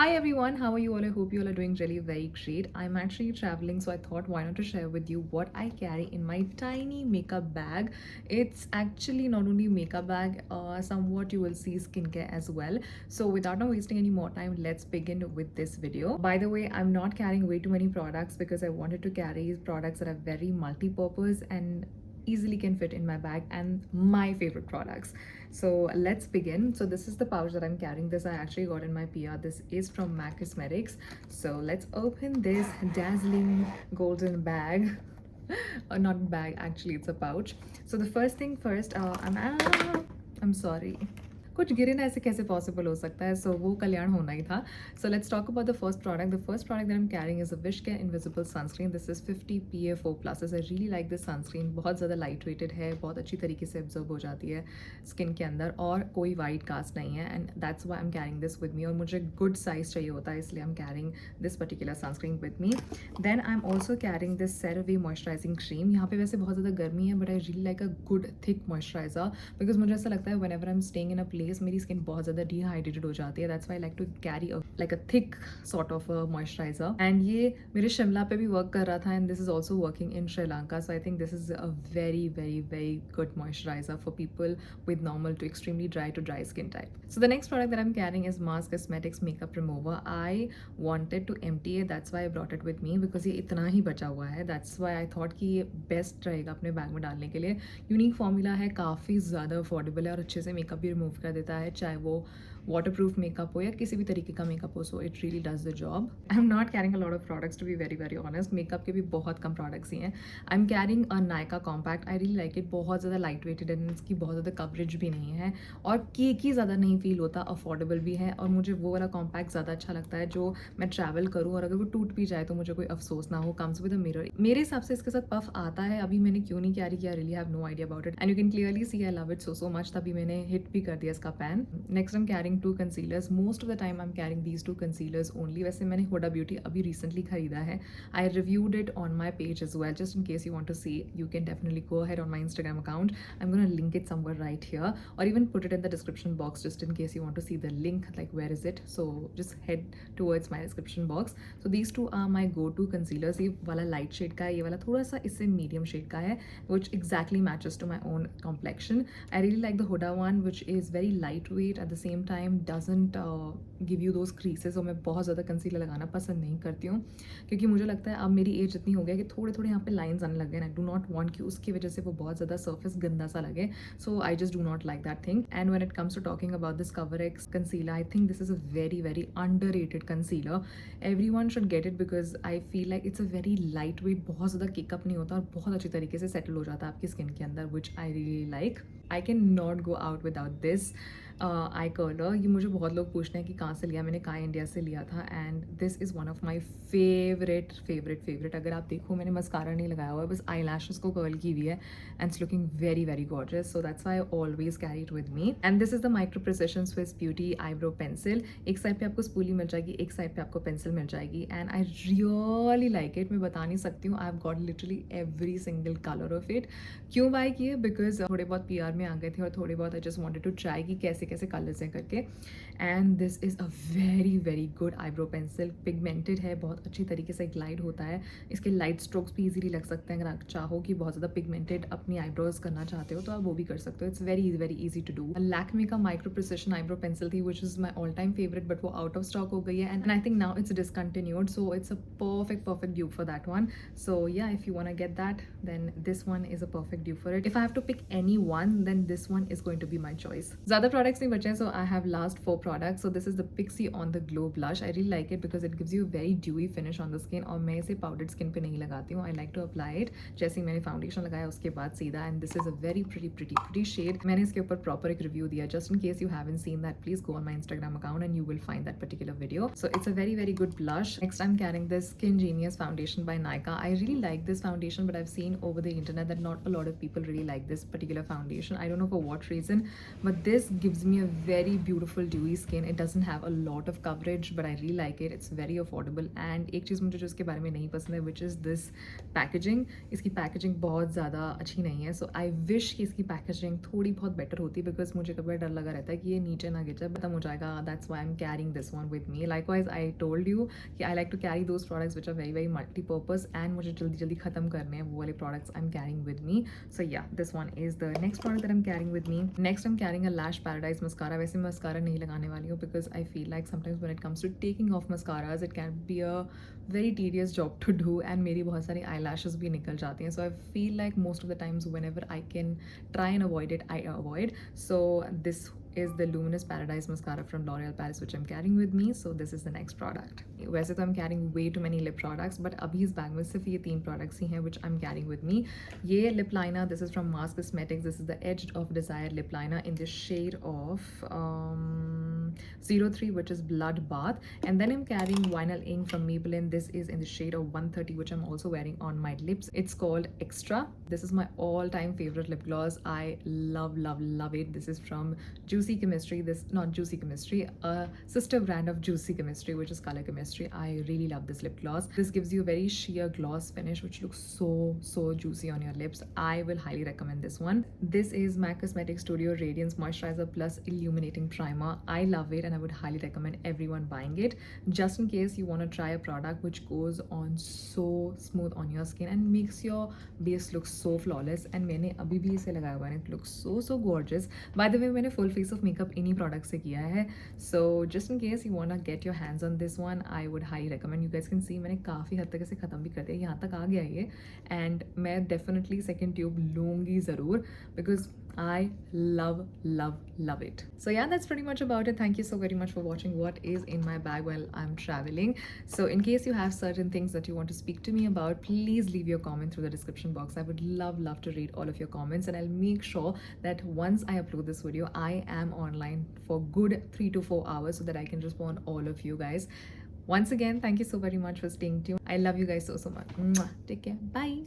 Hi everyone, how are you all? I hope you all are doing really very great. I'm actually traveling, so I thought why not to share with you what I carry in my tiny makeup bag. It's actually not only makeup bag, somewhat you will see skincare as well. So without not wasting any more time, let's begin with this video. By the way, I'm not carrying way too many products because I wanted to carry products that are very multi-purpose and easily can fit in my bag and my favorite products. So let's begin. So this is the pouch that I'm carrying. This I actually got in my PR. This is from MAC Cosmetics. So let's open this dazzling golden bag. Or not bag, actually it's a pouch. So the first thing first, I'm sorry. कुछ गिरे ना ऐसे कैसे possible हो सकता है सो वो कल्याण होना ही था so let's talk about the first product that I am carrying is a wish care invisible sunscreen this is 50 PA4 plus I really like this sunscreen बहुत ज़्यादा लाइट वेटेड है बहुत अच्छी तरीके से एब्जॉर्ब हो जाती है स्किन के अंदर और कोई वाइट कास्ट नहीं है and that's why I am carrying this with me और मुझे गुड साइज चाहिए होता है इसलिए I am carrying this particular sunscreen with me then I am also carrying this CeraVe moisturising cream यहाँ पे वैसे बहुत ज़्यादा गर्मी है but I really like a good thick moisturiser because मुझे ऐसा लगता है whenever I am staying in a place मेरी स्किन बहुत ज़्यादा डिहाइड्रेटेड हो जाती है that's why I like to carry like a thick sort of moisturiser and ये मेरे शिमला पे भी वर्क कर रहा था and this is also working in Sri Lanka so I think this is a very very very good moisturiser for people with normal to extremely dry skin type. So the next product that I'm carrying is Mars Cosmetics Makeup Remover. I wanted to empty it, that's why I brought it with me because ये इतना ही बचा हुआ है. That's why I thought कि ये best रहेगा अपने bag में डालने के लिए. यूनिक फॉर्मूला है, काफ़ी ज़्यादा अफोर्डेबल है और अच्छे से मेकअप भी रिमूव कर देता है, चाहे वो वाटरप्रूफ मेकअप हो या किसी भी तरीके का मेकअप हो so it really does the job I am not carrying a lot of products to be very very honest makeup के भी बहुत कम प्रोडक्ट्स ही हैं I am carrying a Nykaa compact I really like it बहुत ज़्यादा light weighted and इसकी बहुत ज़्यादा कवरेज भी नहीं है और केकी ज़्यादा नहीं फील होता अफोर्डेबल भी है और मुझे वो वाला कॉम्पैक्ट ज़्यादा अच्छा लगता है जो मैं ट्रैवल करूँ और अगर वो टूट भी जाए तो मुझे कोई अफसोस ना हो कम्स विद अ मिरर मेरे हिसाब से इसके साथ पफ आता है अभी मैंने क्यों नहीं कैरी किया really have no idea about it and you can clearly see I love it so much तभी मैंने हिट भी कर दिया इसका pan next I am carrying 2 concealers most of the time I am carrying these 2 concealers only वैसे मैंने Huda beauty अभी recently खरीदा है I reviewed it on my page as well just in case you want to see you can definitely go ahead on my Instagram account. I'm going to link it somewhere right here or even put it in the description box just in case you want to see the link like where is it so just head towards my description box. So these two are my go-to concealers. ये वाला light shade का है ये वाला थोड़ा सा इससे medium shade का है which exactly matches to my own complexion. I really like the Huda one which is very lightweight at the same time doesn't give you those creases और मैं बहुत ज़्यादा कंसीलर लगाना पसंद नहीं करती हूँ क्योंकि मुझे लगता है अब मेरी एज इतनी हो गई कि थोड़े थोड़े यहाँ पे लाइंस आने लगे आई डू नॉट वांट कि उसकी वजह से वो बहुत ज़्यादा सर्फेस गंदा सा लगे so I just do not like that thing and when it comes to talking about this cover X concealer I think this is a very very underrated concealer everyone should get it because I feel like it's a very light weight बहुत ज़्यादा kick-off नहीं होता और बहुत अच्छी तरीके से settle हो जाता है आपकी स्किन के अंदर which I really like I can not go out without this eye curler ये मुझे बहुत लोग पूछते हैं कि कहाँ से लिया मैंने कहाँ इंडिया से लिया था and this is one of my favourite अगर आप देखो मैंने मस्कारा नहीं लगाया हुआ है बस आई लैशेस को कर्ल की हुई है and it's looking very very gorgeous so that's I always carry it with me and this is the micro precision Swiss beauty eyebrow pencil एक साइड पे आपको स्पूली मिल जाएगी एक साइड पे आपको पेंसिल मिल जाएगी and I really like it मैं बता नहीं सकती हूँ I have got literally every single colour of it क्यों बाय किए बिकॉज थोड़े बहुत PR में आ गए थे और थोड़े बहुत I just wanted to try कि कैसे कैसे कलर्स हैं करके and this is a very very good eyebrow pencil pigmented है बहुत अच्छी तरीके से ग्लाइड होता है इसके लाइट स्ट्रोक्स भी इजीली लग सकते हैं अगर आप चाहो कि बहुत ज़्यादा पिगमेंटेड अपनी आईब्रोज करना चाहते हो तो आप वो भी कर सकते हो it's very easy to do Lakme का माइक्रो प्रिसिशन आईब्रो पेंसिल थी which is my all time favourite but वो आउट ऑफ स्टॉक हो गई है and I think now it's discontinued so it's a perfect dupe for that one so yeah if you want to get that then this one is a perfect dupe for it if I have to pick any one then this one is going to be my choice ज़्यादा products नहीं बचे हैं so I have last 4 products so this is the Pixi on the Glow blush I really like it because it gives you a very dewy finish on the skin और मैं इसे powdered skin पे नहीं लगाती हूँ I like to apply it जैसे ही मैंने foundation लगाया उसके बाद सीधा and this is a very pretty shade मैंने इसके ऊपर proper एक review दिया just in case you haven't seen that please go on my Instagram account and you will find that particular video so it's a very good blush next I'm carrying this Skin Genius foundation by Nykaa I really like this foundation but I've seen over the internet that not a lot of people really like this particular foundation I don't know for what reason but this gives gives me a very beautiful dewy skin. It doesn't have a lot of coverage, but I really like it. It's very affordable. And एक चीज़ मुझे जो इसके बारे में नहीं पसंद है, which is this packaging. इसकी packaging बहुत ज़्यादा अच्छी नहीं है. So I wish कि इसकी packaging थोड़ी बहुत better होती, because मुझे कभी डर लगा रहता है कि ये नीचे ना गिर जाए, खत्म हो जाएगा. That's why I'm carrying this one with me. Likewise, I told you कि I like to carry those products which are very very multi-purpose, and मुझे जल्दी जल्दी ख़त्म करने हैं वो वाले products I'm carrying with me. So yeah, this one is the next product that I'm carrying with me. Next, I'm carrying a Lash Paradise mascara. वैसे मैं mascara नहीं लगाने वाली हूँ, because I feel like sometimes when it comes to taking off mascaras, it can be a very tedious job to do, and मेरी बहुत सारी eyelashes भी निकल जाती हैं. So I feel like most of the times whenever I can try and avoid it, I avoid. So this is the Luminous Paradise mascara from L'Oreal Paris, which I'm carrying with me. So this is the next product. वैसे तो I'm carrying way too many lip products, but अभी इस bag में सिर्फ ये 3 products ही हैं which I'm carrying with me. ये lip liner, this is from Mars Cosmetics. This is the Edge of Desire lip liner in the shade of 03, which is Blood Bath. And then I'm carrying Vinyl Ink from Maybelline. This is in the shade of 130, which I'm also wearing on my lips. It's called Extra. This is my all-time favorite lip gloss. I love love love it. This is from Juicy Chemistry. This, not Juicy Chemistry, a sister brand of Juicy Chemistry, which is Color Chemistry. I really love this lip gloss. This gives you a very sheer gloss finish, which looks so juicy on your lips. I will highly recommend this one. This is MAC Cosmetics Studio Radiance Moisturizer Plus Illuminating Primer. I love it, and I would highly recommend everyone buying it, just in case you want to try a product which goes on so smooth on your skin and makes your base look so flawless. And मैंने अभी भी इसे लगाया हुआ है, it looks so gorgeous. By the way, मैंने full face of makeup इन्हीं product से किया है. So just in case you wanna get your hands on this one, I would highly recommend. You guys can see मैंने काफ़ी हद तक इसे ख़त्म भी कर दिया, यहाँ तक आ गया ये. And मैं definitely second tube लूँगी ज़रूर, because I love it. So yeah, that's pretty much about it. Thank you so very much for watching what is in my bag while I'm traveling. So in case you have certain things that you want to speak to me about, please leave your comment through the description box. I would love to read all of your comments, and I'll make sure that once I upload this video, I am online for good 3 to 4 hours so that I can respond all of you guys. Once again, thank you so very much for staying tuned. I love you guys so much. Mwah. Take care. Bye.